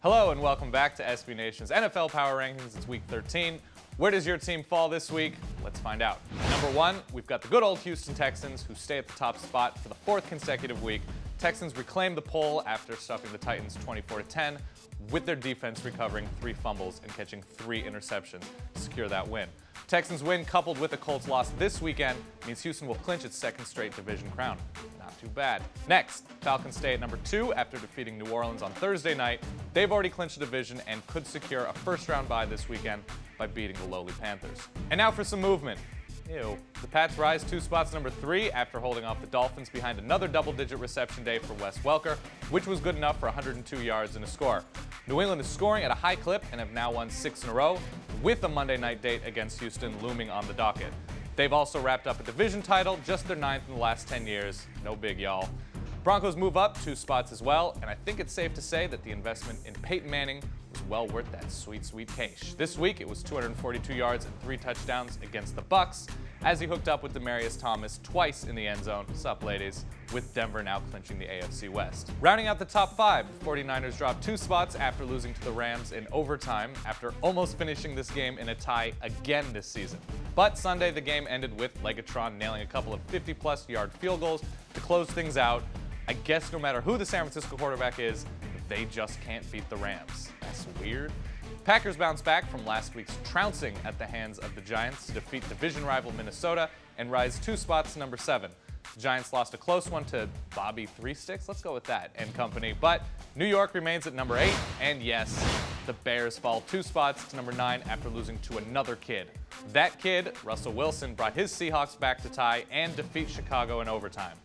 Hello and welcome back to SB Nation's NFL Power Rankings. It's Week 13. Where does your team fall this week? Let's find out. Number 1, we've got the good old Houston Texans, who stay at the top spot for the 4th consecutive week. Texans reclaim the pole after stuffing the Titans 24-10, with their defense recovering 3 fumbles and catching 3 interceptions to secure that win. Texans win coupled with the Colts loss this weekend means Houston will clinch its 2nd straight division crown. Not too bad. Next, Falcons stay at number 2 after defeating New Orleans on Thursday night. They've already clinched the division and could secure a first-round bye this weekend by beating the lowly Panthers. And now for some movement. Ew. The Pats rise 2 spots to number 3 after holding off the Dolphins behind another double-digit reception day for Wes Welker, which was good enough for 102 yards and a score. New England is scoring at a high clip and have now won 6 in a row, with a Monday night date against Houston looming on the docket. They've also wrapped up a division title, just their 9th in the last 10 years. No big, y'all. Broncos move up 2 spots as well, and I think it's safe to say that the investment in Peyton Manning was well worth that sweet, sweet cash. This week, it was 242 yards and 3 touchdowns against the Bucs, as he hooked up with Demaryius Thomas twice in the end zone. Sup, ladies? With Denver now clinching the AFC West. Rounding out the top 5, the 49ers dropped 2 spots after losing to the Rams in overtime after almost finishing this game in a tie again this season. But Sunday, the game ended with Legatron nailing a couple of 50-plus yard field goals to close things out. I guess no matter who the San Francisco quarterback is, they just can't beat the Rams. That's weird. Packers bounce back from last week's trouncing at the hands of the Giants to defeat division rival Minnesota and rise 2 spots to number 7. The Giants lost a close one to Bobby Three Sticks, let's go with that, and company. But New York remains at number 8, and yes, the Bears fall 2 spots to number 9 after losing to another kid. That kid, Russell Wilson, brought his Seahawks back to tie and defeat Chicago in overtime.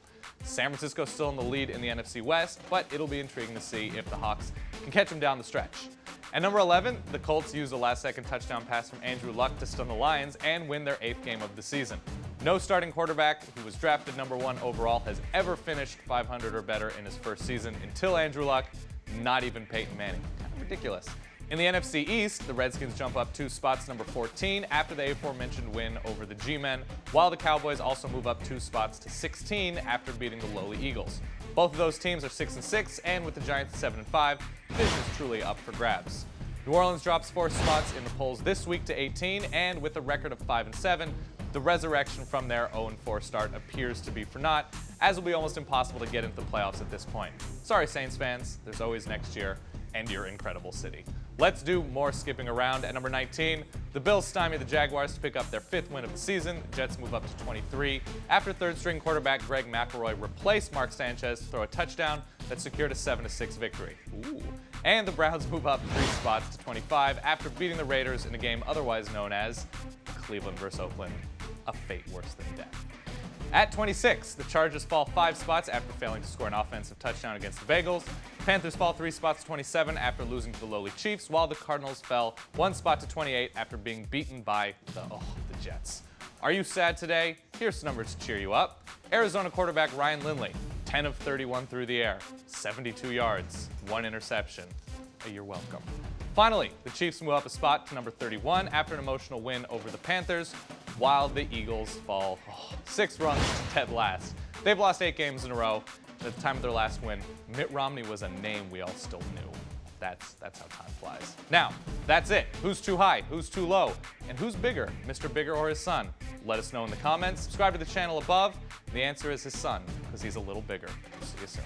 San Francisco's still in the lead in the NFC West, but it'll be intriguing to see if the Hawks can catch them down the stretch. At number 11, the Colts used a last-second touchdown pass from Andrew Luck to stun the Lions and win their 8th game of the season. No starting quarterback who was drafted number 1 overall has ever finished 500 or better in his first season until Andrew Luck, not even Peyton Manning. Kind of ridiculous. In the NFC East, the Redskins jump up 2 spots to number 14 after the aforementioned win over the G-Men, while the Cowboys also move up 2 spots to 16 after beating the lowly Eagles. Both of those teams are 6-6, and with the Giants at 7-5, the division is truly up for grabs. New Orleans drops 4 spots in the polls this week to 18, and with a record of 5-7, the resurrection from their 0-4 start appears to be for naught, as it will be almost impossible to get into the playoffs at this point. Sorry, Saints fans, there's always next year and your incredible city. Let's do more skipping around. At number 19, the Bills stymie the Jaguars to pick up their 5th win of the season. The Jets move up to 23 after 3rd-string quarterback Greg McElroy replaced Mark Sanchez to throw a touchdown that secured a 7-6 victory. Ooh. And the Browns move up 3 spots to 25 after beating the Raiders in a game otherwise known as Cleveland vs. Oakland, a fate worse than death. At 26, the Chargers fall 5 spots after failing to score an offensive touchdown against the Bengals. The Panthers fall 3 spots to 27 after losing to the lowly Chiefs, while the Cardinals fell 1 spot to 28 after being beaten by the Jets. Are you sad today? Here's some numbers to cheer you up. Arizona quarterback Ryan Lindley, 10 of 31 through the air, 72 yards, 1 interception. You're welcome. Finally, the Chiefs move up a spot to number 31 after an emotional win over the Panthers, while the Eagles fall 6 runs to dead last. They've lost 8 games in a row. At the time of their last win, Mitt Romney was a name we all still knew. That's how time flies. Now, that's it. Who's too high? Who's too low? And who's bigger, Mr. Bigger or his son? Let us know in the comments. Subscribe to the channel above. The answer is his son, because he's a little bigger. See you soon.